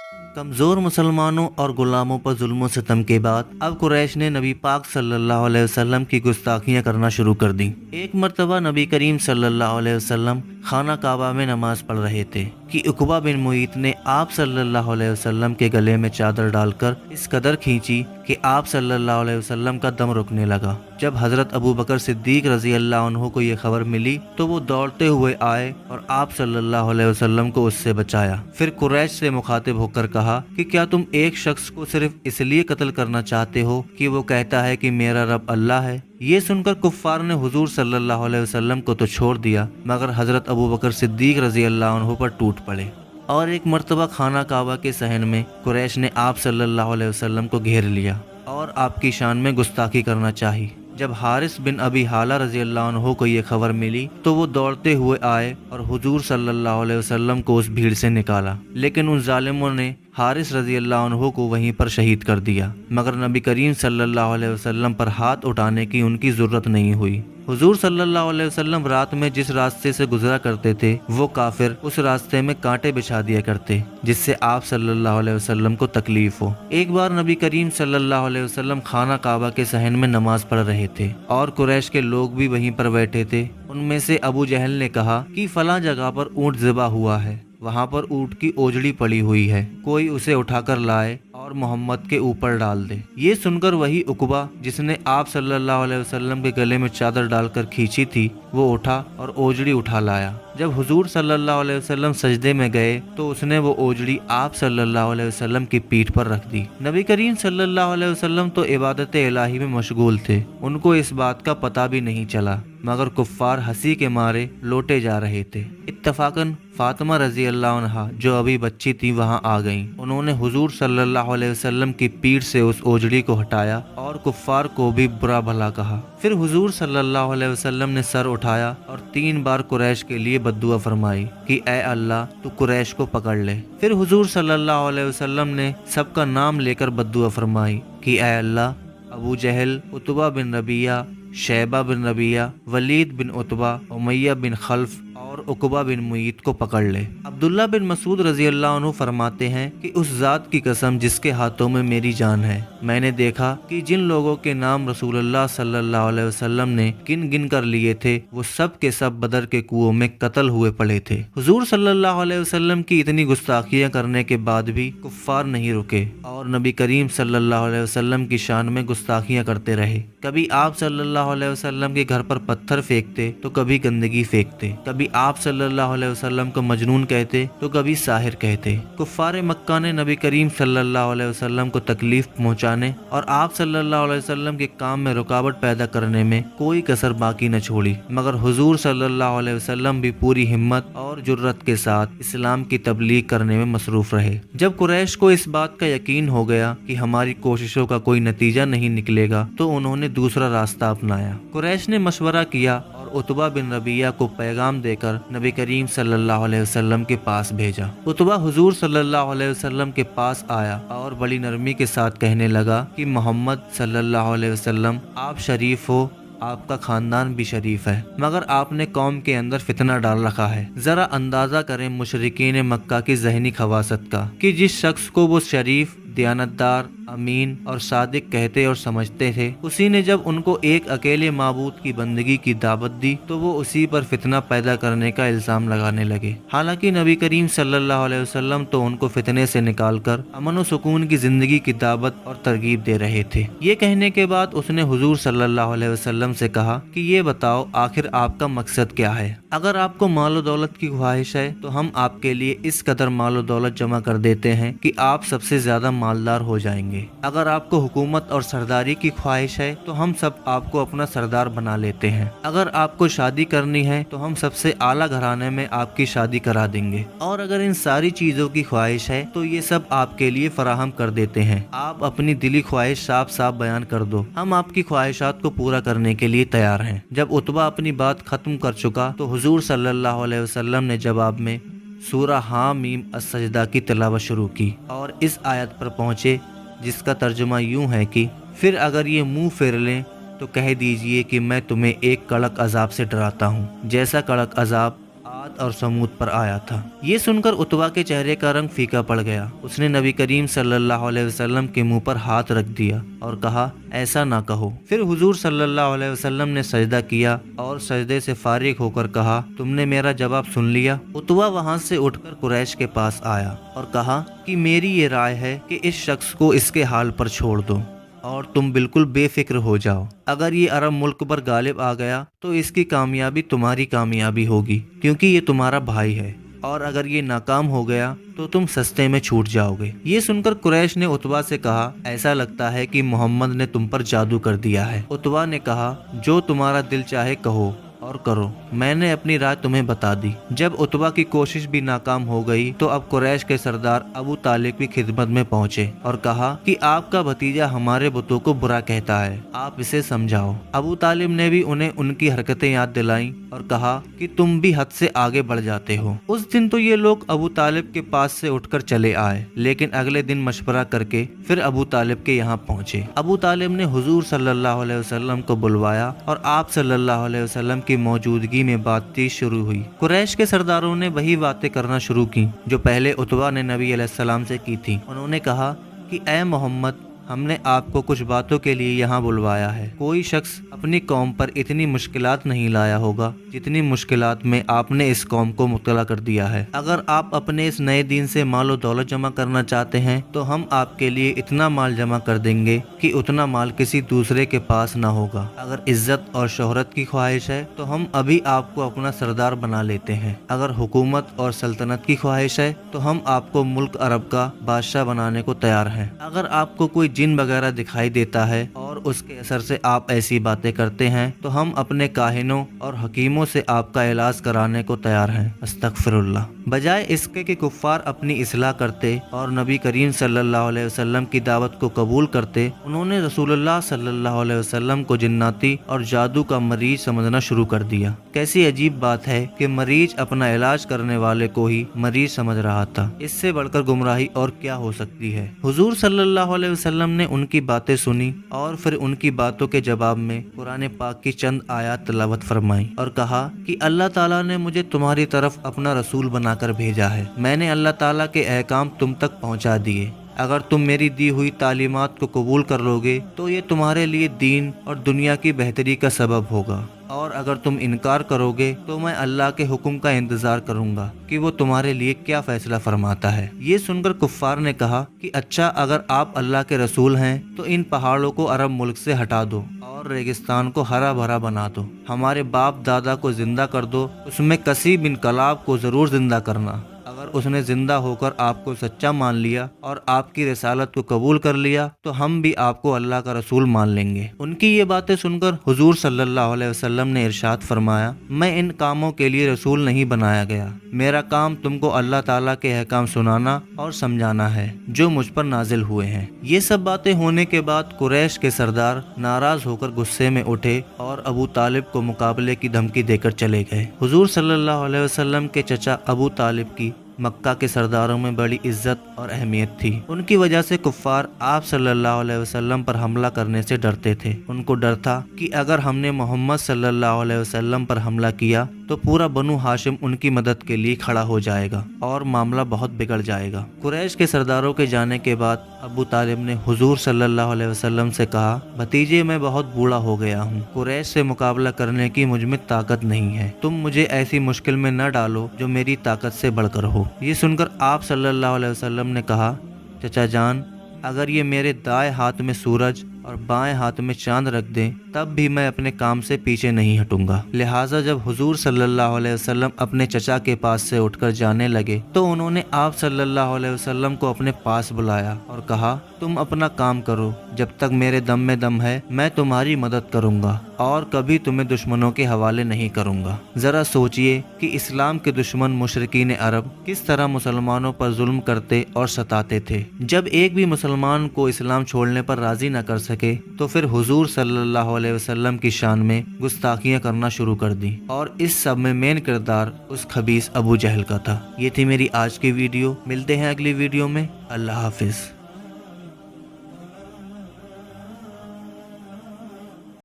कमज़ोर मुसलमानों और गुलामों पर जुल्म व सितम के बाद अब कुरैश ने नबी पाक सल्लल्लाहु अलैहि वसल्लम की गुस्ताखियां करना शुरू कर दी। एक मर्तबा नबी करीम सल्लल्लाहु अलैहि वसल्लम खाना काबा में नमाज पढ़ रहे थे कि उकबा बिन मुईत ने आप सल्लल्लाहु अलैहि वसल्लम के गले में चादर डालकर इस कदर खींची कि आप सल्लल्लाहु अलैहि वसल्लम का दम रुकने लगा। जब हजरत अबू बकर सिद्दीक रजी अल्लाह अन्हु को ये खबर मिली तो वो दौड़ते हुए आए और आप सल्लल्लाहु अलैहि वसल्लम को उससे बचाया। फिर कुरैश से मुखातिब होकर कहा कि क्या तुम एक शख्स को सिर्फ इसलिए कत्ल करना चाहते हो कि वो कहता है कि मेरा रब अल्लाह है। ये सुनकर कुफ्फार ने हुजूर सल्लल्लाहु अलैहि वसल्लम को तो छोड़ दिया मगर हजरत अबू बकर सिद्दीक रजी अल्लाह अन्हु पर टूट पड़े। और एक मर्तबा खाना काबा के सहन में कुरैश ने आप सल्लल्लाहु अलैहि वसल्लम को घेर लिया और आपकी शान में गुस्ताखी करना चाही। जब हारिस बिन अबी हाला रजी अल्लाह अन्हु को ये खबर मिली तो वो दौड़ते हुए आए और हुजूर सल्लल्लाहु अलैहि वसल्लम को उस भीड़ से निकाला, लेकिन उन जालिमों ने हारिस रजी अल्लाह अन्हु को वहीं पर शहीद कर दिया मगर नबी करीम सल्लल्लाहु अलैहि वसल्लम पर हाथ उठाने की उनकी जरूरत नहीं हुई। हुजूर सल्लल्लाहु अलैहि वसल्लम रात में जिस रास्ते से गुजरा करते थे वो काफिर उस रास्ते में कांटे बिछा दिया करते जिससे आप सल्लल्लाहु अलैहि वसल्लम को तकलीफ हो। एक बार नबी करीम सल्लल्लाहु अलैहि वसल्लम खाना काबा के सहन में नमाज पढ़ रहे थे और कुरैश के लोग भी वहीं पर बैठे थे। उनमें से अबू जहल ने कहा कि फलां जगह पर ऊंट ज़िबा हुआ है, वहाँ पर ऊँट की ओजड़ी पड़ी हुई है, कोई उसे उठाकर लाए और मोहम्मद के ऊपर डाल दे। ये सुनकर वही उकबा जिसने आप सल्लल्लाहु अलैहि वसल्लम के गले में चादर डालकर खींची थी वो उठा और ओजड़ी उठा लाया। जब हुजूर सल्लल्लाहु अलैहि वसल्लम सजदे में गए तो उसने वो ओजड़ी आप सल्लल्लाहु अलैहि वसल्लम की पीठ पर रख दी। नबी करीम सल्लल्लाहु अलैहि वसल्लम तो इबादत इलाही में मशगूल थे, उनको इस बात का पता भी नहीं चला मगर कुफ्फार हंसी के मारे लौटे जा रहे थे। इत्तफाकन फातिमा रजी अल्लाह अन्हा जो अभी बच्ची थी वहां आ गईं। उन्होंने हुजूर सल्लल्लाहु अलैहि वसल्लम की पीठ से उस ओजड़ी को हटाया और कुफ्फार को भी बुरा भला कहा। फिर हुजूर सल्लल्लाहु अलैहि वसल्लम ने सर उठाया और 3 बार कुरैश के लिए बद्दुआ फरमाई कि ऐ अल्लाह तू कुरैश को पकड़ ले। फिर हुजूर सल्लल्लाहु अलैहि वसल्लम ने सबका नाम लेकर बद्दुआ फरमाई कि ऐ अल्लाह अबू जहल, उतबा बिन रबिया, शैबा बिन रबिया, वलीद बिन उतबा, उमैया बिन खल्फ और उकबा बिन मुईत को पकड़ ले। अब्दुल्ला बिन मसूद रजी अल्लाह अन्हु फरमाते हैं कि उस जात की कसम जिसके हाथों में मेरी जान है, मैंने देखा कि जिन लोगों के नाम रसूलुल्लाह सल्लल्लाहु अलैहि वसल्लम ने गिन गिन कर लिए थे वो सब के सब बदर के कुओं में कत्ल हुए पड़े थे। हुजूर सल्लल्लाहु अलैहि वसल्लम की इतनी गुस्ताखियां करने के बाद भी कुफ्फार नहीं रुके और नबी करीम सल्लल्लाहु अलैहि वसल्लम की शान में गुस्ताखियां करते रहे। कभी आप सल्लल्लाहु अलैहि वसल्लम के घर पर पत्थर फेंकते तो कभी गंदगी फेंकते, कभी आप सल्लल्लाहु अलैहि वसल्लम को मजनून कहते तो कभी साहिर कहते। कुफ्फार मक्का ने नबी करीम सल्लल्लाहु अलैहि वसल्लम को तकलीफ पहुंचाने और आप सल्लल्लाहु अलैहि वसल्लम के काम में रुकावट पैदा करने में कोई कसर बाकी न छोड़ी मगर हुजूर सल्लल्लाहु अलैहि वसल्लम भी पूरी हिम्मत और जुर्रत के साथ इस्लाम की तबलीग करने में मसरूफ रहे। जब कुरैश को इस बात का यकीन हो गया कि हमारी कोशिशों का कोई नतीजा नहीं निकलेगा तो उन्होंने दूसरा रास्ता अपनाया। कुरैश ने मशवरा किया और उतबा बिन रबिया को पैगाम देकर नबी करीम सल्लल्लाहु अलैहि वसल्लम के पास भेजा। उतबा हुजूर सल्लल्लाहु अलैहि वसल्लम के पास आया और बड़ी नरमी के साथ कहने लगा कि मोहम्मद सल्लल्लाहु अलैहि वसल्लम आप शरीफ हो, आपका खानदान भी शरीफ है मगर आपने कौम के अंदर फितना डाल रखा है। जरा अंदाजा करें मुशरिकीन मक्का की ज़हनी खवासत का कि जिस शख्स को वो शरीफ, दियानतदार, अमीन और सादिक कहते और समझते थे, उसी ने जब उनको एक अकेले माबूद की बंदगी की दावत दी तो वो उसी पर फितना पैदा करने का इल्जाम लगाने लगे। हालांकि नबी करीम सल्लल्लाहु अलैहि वसल्लम तो उनको फितने से निकालकर अमन व सुकून की जिंदगी की दावत और तरगीब दे रहे थे। ये कहने के बाद उसने हुजूर सल्लल्लाहु अलैहि वसल्लम से कहा कि ये बताओ आखिर आपका मकसद क्या है। अगर आपको माल दौलत की ख्वाहिश है तो हम आपके लिए इस कदर माल दौलत जमा कर देते हैं कि आप सबसे ज्यादा मालदार हो जाएंगे। अगर आपको हुकूमत और सरदारी की ख्वाहिश है तो हम सब आपको अपना सरदार बना लेते हैं। अगर आपको शादी करनी है तो हम सबसे आला घराने में आपकी शादी करा देंगे। और अगर इन सारी चीजों की ख्वाहिश है तो ये सब आपके लिए फराहम कर देते हैं। आप अपनी दिली ख्वाहिश साफ साफ बयान कर दो, हम आपकी ख्वाहिशात को पूरा करने के लिए तैयार हैं। जब उतबा अपनी बात खत्म कर चुका तो हुजूर सल्लल्लाहु अलैहि वसल्लम ने जवाब में सूरा हामीम अस्सजदा की तिलावत शुरू की और इस आयत पर पहुंचे जिसका तर्जुमा यूं है कि फिर अगर ये मुंह फेर लें तो कह दीजिए कि मैं तुम्हें एक कड़क अजाब से डराता हूँ, जैसा कड़क अजाब आद आद और समूद पर आया था। ये सुनकर उतबा के चेहरे का रंग फीका पड़ गया। उसने नबी करीम सल्लल्लाहु अलैहि वसल्लम के मुंह पर हाथ रख दिया और कहा, ऐसा ना कहो। फिर हुजूर सल्लल्लाहु अलैहि वसल्लम ने सजदा किया और सजदे से फारिग होकर कहा, तुमने मेरा जवाब सुन लिया। उतबा वहां से उठकर कुरैश के पास आया और कहा कि मेरी ये राय है कि इस शख्स को इसके हाल पर छोड़ दो और तुम बिल्कुल बेफिक्र हो जाओ। अगर ये अरब मुल्क पर गालिब आ गया तो इसकी कामयाबी तुम्हारी कामयाबी होगी, क्योंकि ये तुम्हारा भाई है, और अगर ये नाकाम हो गया तो तुम सस्ते में छूट जाओगे। ये सुनकर कुरैश ने उतबा से कहा, ऐसा लगता है कि मोहम्मद ने तुम पर जादू कर दिया है। उतबा ने कहा, जो तुम्हारा दिल चाहे कहो और करो, मैंने अपनी राय तुम्हें बता दी। जब उतबा की कोशिश भी नाकाम हो गई तो अब कुरैश के सरदार अबू तालिब की खिदमत में पहुंचे और कहा कि आपका भतीजा हमारे बुतों को बुरा कहता है, आप इसे समझाओ। अबू तालिब ने भी उन्हें उनकी हरकतें याद दिलाई और कहा कि तुम भी हद से आगे बढ़ जाते हो। उस दिन तो ये लोग अबू तालिब के पास से उठकर चले आए, लेकिन अगले दिन मशवरा करके फिर अबू तालिब के यहाँ पहुंचे। अबू तालिब ने हुजूर सल्लल्लाहु अलैहि वसल्लम को बुलवाया और आप सल्लल्लाहु अलैहि वसल्लम की मौजूदगी में बातचीत शुरू हुई। कुरैश के सरदारों ने वही बातें करना शुरू की जो पहले उतबा ने नबी अलैहिस्सलाम से की थी। उन्होंने कहा कि ऐ मोहम्मद, हमने आपको कुछ बातों के लिए यहाँ बुलवाया है। कोई शख्स अपनी कौम पर इतनी मुश्किलात नहीं लाया होगा जितनी मुश्किलात में आपने इस कौम को मुब्तला कर दिया है। अगर आप अपने इस नए दीन से माल दौलत जमा करना चाहते हैं तो हम आपके लिए इतना माल जमा कर देंगे कि उतना माल किसी दूसरे के पास ना होगा। अगर इज्जत और शोहरत की ख्वाहिश है तो हम अभी आपको अपना सरदार बना लेते हैं। अगर हुकूमत और सल्तनत की ख्वाहिश है तो हम आपको मुल्क अरब का बादशाह बनाने को तैयार हैं। अगर आपको कोई जिन वगैरह दिखाई देता है और उसके असर से आप ऐसी बातें करते हैं तो हम अपने काहिनों और हकीमों से आपका इलाज कराने को तैयार हैं। अस्तगफिरुल्लाह। बजाय इसके कि कुफ्फार अपनी इस्लाह करते और नबी करीम सल्लल्लाहु अलैहि वसल्लम की दावत को कबूल करते, उन्होंने रसूलुल्लाह सल्लल्लाहु अलैहि वसल्लम को जिन्नाती और जादू का मरीज समझना शुरू कर दिया। कैसी अजीब बात है कि मरीज अपना इलाज करने वाले को ही मरीज समझ रहा था। इससे बढ़कर गुमराही और क्या हो सकती है। हुजूर सल्लल्लाहु अलैहि वसल्लम ने उनकी बातें सुनी और फिर उनकी बातों के जवाब में कुरान पाक की चंद आयत तिलावत फरमाई और कहा कि अल्लाह ताला ने मुझे तुम्हारी तरफ अपना रसूल बनाकर भेजा है। मैंने अल्लाह ताला के अहकाम तुम तक पहुंचा दिए। अगर तुम मेरी दी हुई तालीमात को कबूल कर लोगे तो ये तुम्हारे लिए दीन और दुनिया की बेहतरी का सबब होगा, और अगर तुम इनकार करोगे तो मैं अल्लाह के हुक्म का इंतजार करूंगा कि वो तुम्हारे लिए क्या फैसला फरमाता है। ये सुनकर कुफ्फार ने कहा कि अच्छा, अगर आप अल्लाह के रसूल हैं तो इन पहाड़ों को अरब मुल्क से हटा दो और रेगिस्तान को हरा भरा बना दो। हमारे बाप दादा को जिंदा कर दो, उसमें कसी बिन कलाब को जरूर जिंदा करना। अगर उसने जिंदा होकर आपको सच्चा मान लिया और आपकी रिसालत को कबूल कर लिया तो हम भी आपको अल्लाह का रसूल मान लेंगे। उनकी ये बातें सुनकर हुजूर सल्लल्लाहु अलैहि वसल्लम ने इरशाद फरमाया, मैं इन कामों के लिए रसूल नहीं बनाया गया। मेरा काम तुमको अल्लाह ताला के अहकाम सुनाना और समझाना है जो मुझ पर नाजिल हुए हैं। ये सब बातें होने के बाद कुरैश के सरदार नाराज होकर गुस्से में उठे और अबू तालिब को मुकाबले की धमकी देकर चले गए। हुजूर सल्लल्लाहु अलैहि वसल्लम के चचा अबू तालिब की मक्का के सरदारों में बड़ी इज्जत और अहमियत थी। उनकी वजह से कुफ्फार आप सल्लल्लाहु अलैहि वसल्लम पर हमला करने से डरते थे। उनको डर था कि अगर हमने मोहम्मद सल्लल्लाहु अलैहि वसल्लम पर हमला किया तो पूरा बनु हाशिम उनकी मदद के लिए खड़ा हो जाएगा और मामला बहुत बिगड़ जाएगा। कुरैश के सरदारों के जाने के बाद अबू तालिब ने हुजूर सल्लल्लाहु अलैहि वसल्लम से कहा, भतीजे मैं बहुत बूढ़ा हो गया हूँ, कुरैश से मुकाबला करने की मुझ में ताकत नहीं है। तुम मुझे ऐसी मुश्किल में न डालो जो मेरी ताकत से बढ़कर हो। ये सुनकर आप सल्लल्लाहु अलैहि वसल्लम ने कहा, चचा जान, अगर ये मेरे दाएं हाथ में सूरज और बाएं हाथ में चांद रख दें तब भी मैं अपने काम से पीछे नहीं हटूंगा। लिहाजा जब हुजूर सल्लल्लाहु अलैहि वसल्लम अपने चचा के पास से उठकर जाने लगे तो उन्होंने आप सल्लल्लाहु अलैहि वसल्लम को अपने पास बुलाया और कहा, तुम अपना काम करो, जब तक मेरे दम में दम है मैं तुम्हारी मदद करूंगा और कभी तुम्हें दुश्मनों के हवाले नहीं करूंगा। जरा सोचिए कि इस्लाम के दुश्मन मुशरिकीन अरब किस तरह मुसलमानों पर जुल्म करते और सताते थे। जब एक भी मुसलमान को इस्लाम छोड़ने पर राजी न कर सके तो फिर हुजूर सल्लल्लाहु अलैहि वसल्लम की शान में गुस्ताखियां करना शुरू कर दी, और इस सब में मेन किरदार उस खबीस अबू जहल का था। ये थी मेरी आज की वीडियो। मिलते हैं अगली वीडियो में। अल्लाह हाफिज।